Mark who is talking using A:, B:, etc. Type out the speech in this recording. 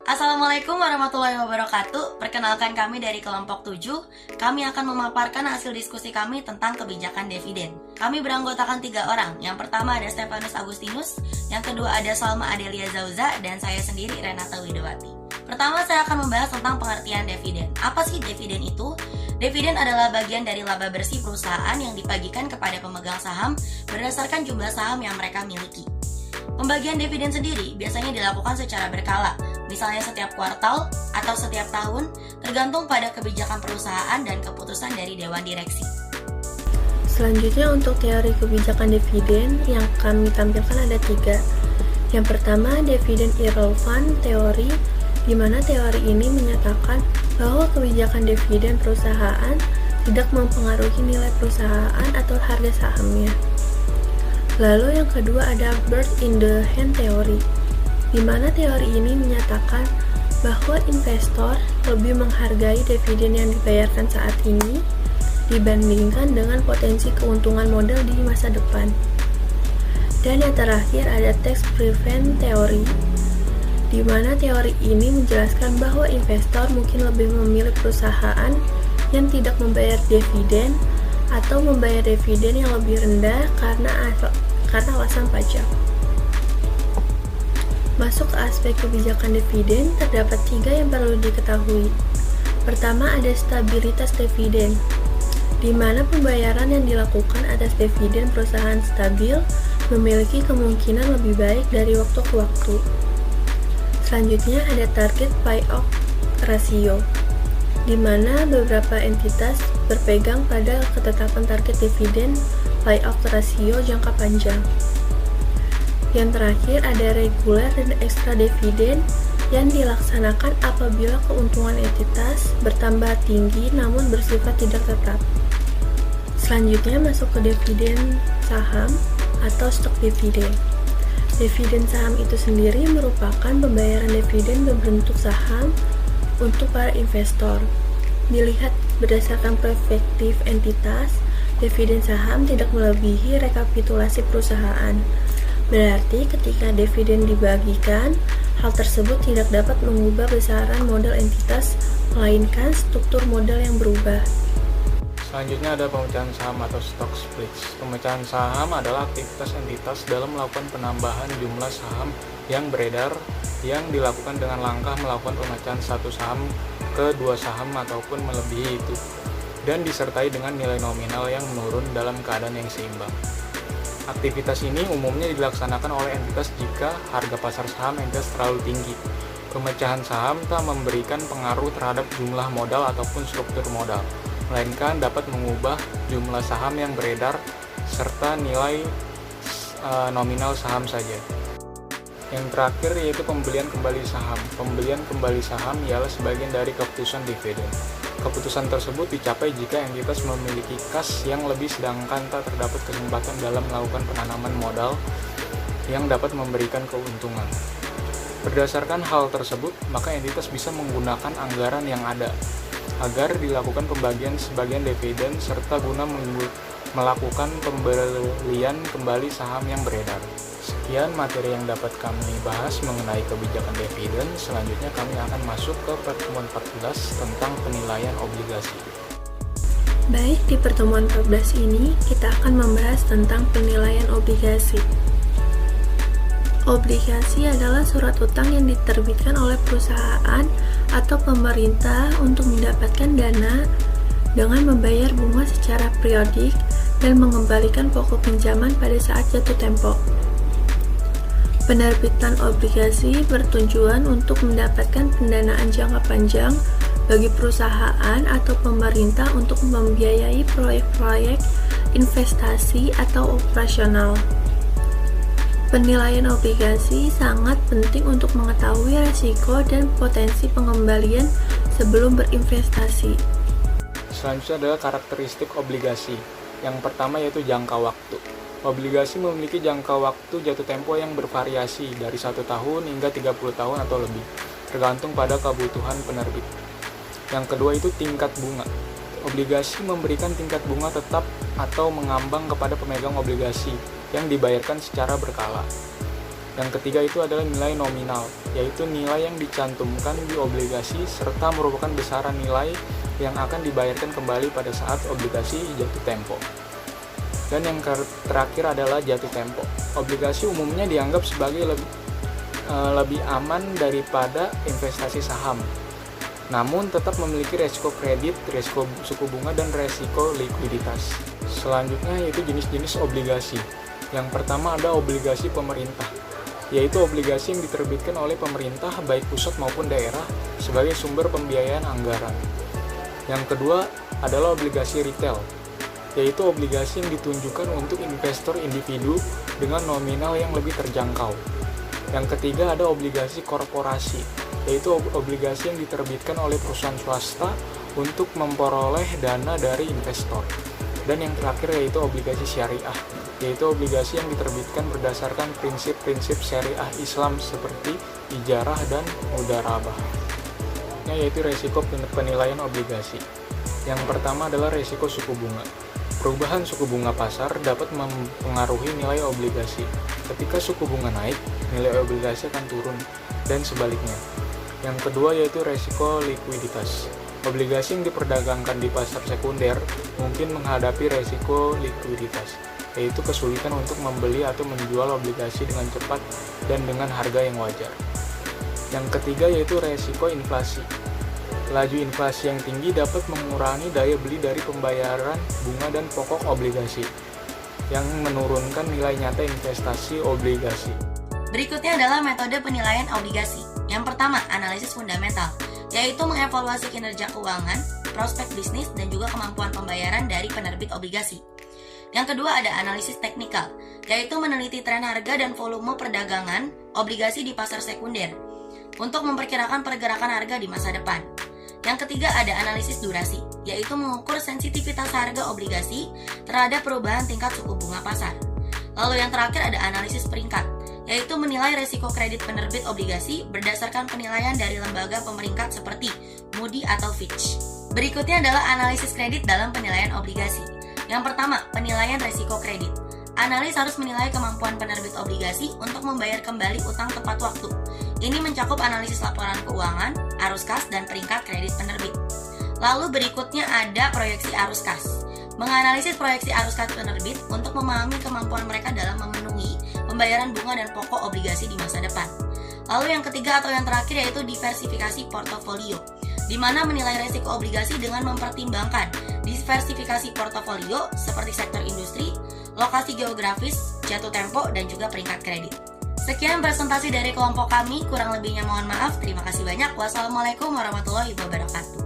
A: Assalamualaikum warahmatullahi wabarakatuh. Perkenalkan kami dari kelompok 7. Kami akan memaparkan hasil diskusi kami tentang kebijakan dividen. Kami beranggotakan 3 orang. Yang pertama ada Stefanus Agustinus, yang kedua ada Salma Adelia Zauza, dan saya sendiri Renata Widowati. Pertama saya akan membahas tentang pengertian dividen. Apa sih dividen itu? Dividen adalah bagian dari laba bersih perusahaan yang dibagikan kepada pemegang saham berdasarkan jumlah saham yang mereka miliki. Pembagian dividen sendiri biasanya dilakukan secara berkala, misalnya setiap kuartal atau setiap tahun, tergantung pada kebijakan perusahaan dan keputusan dari Dewan Direksi.
B: Selanjutnya untuk teori kebijakan dividen yang kami tampilkan ada 3. Yang pertama, dividen irrelevant teori, di mana teori ini menyatakan bahwa kebijakan dividen perusahaan tidak mempengaruhi nilai perusahaan atau harga sahamnya. Lalu yang kedua ada bird in the hand teori, di mana teori ini menyatakan bahwa investor lebih menghargai dividen yang dibayarkan saat ini dibandingkan dengan potensi keuntungan modal di masa depan. Dan yang terakhir ada tax prevent teori, di mana teori ini menjelaskan bahwa investor mungkin lebih memilih perusahaan yang tidak membayar dividen atau membayar dividen yang lebih rendah karena alasan pajak. Masuk ke aspek kebijakan dividen, terdapat 3 yang perlu diketahui. Pertama ada stabilitas dividen, di mana pembayaran yang dilakukan atas dividen perusahaan stabil memiliki kemungkinan lebih baik dari waktu ke waktu. Selanjutnya ada target payout ratio, di mana beberapa entitas berpegang pada ketetapan target dividen payout ratio jangka panjang. Yang terakhir ada reguler dan ekstra dividen yang dilaksanakan apabila keuntungan entitas bertambah tinggi namun bersifat tidak tetap. Selanjutnya masuk ke dividen saham atau stok dividen. Dividen saham itu sendiri merupakan pembayaran dividen berbentuk saham untuk para investor. Dilihat berdasarkan perspektif entitas, dividen saham tidak melebihi rekapitulasi perusahaan. Berarti ketika dividen dibagikan, hal tersebut tidak dapat mengubah besaran modal entitas, melainkan struktur modal yang berubah.
C: Selanjutnya ada pemecahan saham atau stock splits. Pemecahan saham adalah aktivitas entitas dalam melakukan penambahan jumlah saham yang beredar yang dilakukan dengan langkah melakukan pemecahan satu saham ke 2 saham ataupun melebihi itu, dan disertai dengan nilai nominal yang menurun dalam keadaan yang seimbang. Aktivitas ini umumnya dilaksanakan oleh entitas jika harga pasar saham entitas terlalu tinggi. Pemecahan saham tak memberikan pengaruh terhadap jumlah modal ataupun struktur modal, melainkan dapat mengubah jumlah saham yang beredar serta nilai nominal saham saja. Yang terakhir yaitu pembelian kembali saham. Pembelian kembali saham ialah sebagian dari keputusan dividen. Keputusan tersebut dicapai jika entitas memiliki kas yang lebih sedangkan tak terdapat kesempatan dalam melakukan penanaman modal yang dapat memberikan keuntungan. Berdasarkan hal tersebut, maka entitas bisa menggunakan anggaran yang ada agar dilakukan pembagian sebagian dividen serta guna melakukan pembelian kembali saham yang beredar. Sekian materi yang dapat kami bahas mengenai kebijakan dividen. Selanjutnya kami akan masuk ke pertemuan 14 tentang penilaian obligasi.
B: Baik, di pertemuan 14 ini kita akan membahas tentang penilaian obligasi. Obligasi adalah surat utang yang diterbitkan oleh perusahaan atau pemerintah untuk mendapatkan dana dengan membayar bunga secara periodik dan mengembalikan pokok pinjaman pada saat jatuh tempo. Penerbitan obligasi bertujuan untuk mendapatkan pendanaan jangka panjang bagi perusahaan atau pemerintah untuk membiayai proyek-proyek investasi atau operasional. Penilaian obligasi sangat penting untuk mengetahui risiko dan potensi pengembalian sebelum berinvestasi.
C: Selanjutnya adalah karakteristik obligasi. Yang pertama yaitu jangka waktu. Obligasi memiliki jangka waktu jatuh tempo yang bervariasi dari 1 tahun hingga 30 tahun atau lebih, tergantung pada kebutuhan penerbit. Yang kedua itu tingkat bunga. Obligasi memberikan tingkat bunga tetap atau mengambang kepada pemegang obligasi yang dibayarkan secara berkala. Yang ketiga itu adalah nilai nominal, yaitu nilai yang dicantumkan di obligasi serta merupakan besaran nilai yang akan dibayarkan kembali pada saat obligasi jatuh tempo. Dan yang terakhir adalah jatuh tempo. Obligasi umumnya dianggap sebagai lebih aman daripada investasi saham, namun tetap memiliki resiko kredit, resiko suku bunga, dan resiko likuiditas. Selanjutnya yaitu jenis-jenis obligasi. Yang pertama ada obligasi pemerintah, yaitu obligasi yang diterbitkan oleh pemerintah baik pusat maupun daerah sebagai sumber pembiayaan anggaran. Yang kedua adalah obligasi retail, yaitu obligasi yang ditunjukkan untuk investor individu dengan nominal yang lebih terjangkau. Yang ketiga ada obligasi korporasi, yaitu obligasi yang diterbitkan oleh perusahaan swasta untuk memperoleh dana dari investor. Dan yang terakhir yaitu obligasi syariah, yaitu obligasi yang diterbitkan berdasarkan prinsip-prinsip syariah Islam seperti ijarah dan mudharabah. Yaitu resiko penilaian obligasi. Yang pertama adalah resiko suku bunga. Perubahan suku bunga pasar dapat mempengaruhi nilai obligasi. Ketika suku bunga naik, nilai obligasi akan turun, dan sebaliknya. Yang kedua yaitu resiko likuiditas. Obligasi yang diperdagangkan di pasar sekunder mungkin menghadapi resiko likuiditas, yaitu kesulitan untuk membeli atau menjual obligasi dengan cepat dan dengan harga yang wajar. Yang ketiga yaitu resiko inflasi. Laju inflasi yang tinggi dapat mengurangi daya beli dari pembayaran bunga dan pokok obligasi, yang menurunkan nilai nyata investasi obligasi.
A: Berikutnya adalah metode penilaian obligasi. Yang pertama, analisis fundamental, yaitu mengevaluasi kinerja keuangan, prospek bisnis, dan juga kemampuan pembayaran dari penerbit obligasi. Yang kedua ada analisis teknikal, yaitu meneliti tren harga dan volume perdagangan obligasi di pasar sekunder untuk memperkirakan pergerakan harga di masa depan. Yang ketiga ada analisis durasi, yaitu mengukur sensitivitas harga obligasi terhadap perubahan tingkat suku bunga pasar. Lalu yang terakhir ada analisis peringkat, yaitu menilai resiko kredit penerbit obligasi berdasarkan penilaian dari lembaga pemeringkat seperti Moody atau Fitch. Berikutnya adalah analisis kredit dalam penilaian obligasi. Yang pertama, penilaian resiko kredit. Analis harus menilai kemampuan penerbit obligasi untuk membayar kembali utang tepat waktu. Ini mencakup analisis laporan keuangan, arus kas, dan peringkat kredit penerbit. Lalu berikutnya ada proyeksi arus kas. Menganalisis proyeksi arus kas penerbit untuk memahami kemampuan mereka dalam memenuhi pembayaran bunga dan pokok obligasi di masa depan. Lalu yang ketiga atau yang terakhir yaitu diversifikasi portofolio, di mana menilai resiko obligasi dengan mempertimbangkan diversifikasi portofolio seperti sektor industri, lokasi geografis, jatuh tempo, dan juga peringkat kredit. Sekian presentasi dari kelompok kami, kurang lebihnya mohon maaf. Terima kasih banyak. Wassalamualaikum warahmatullahi wabarakatuh.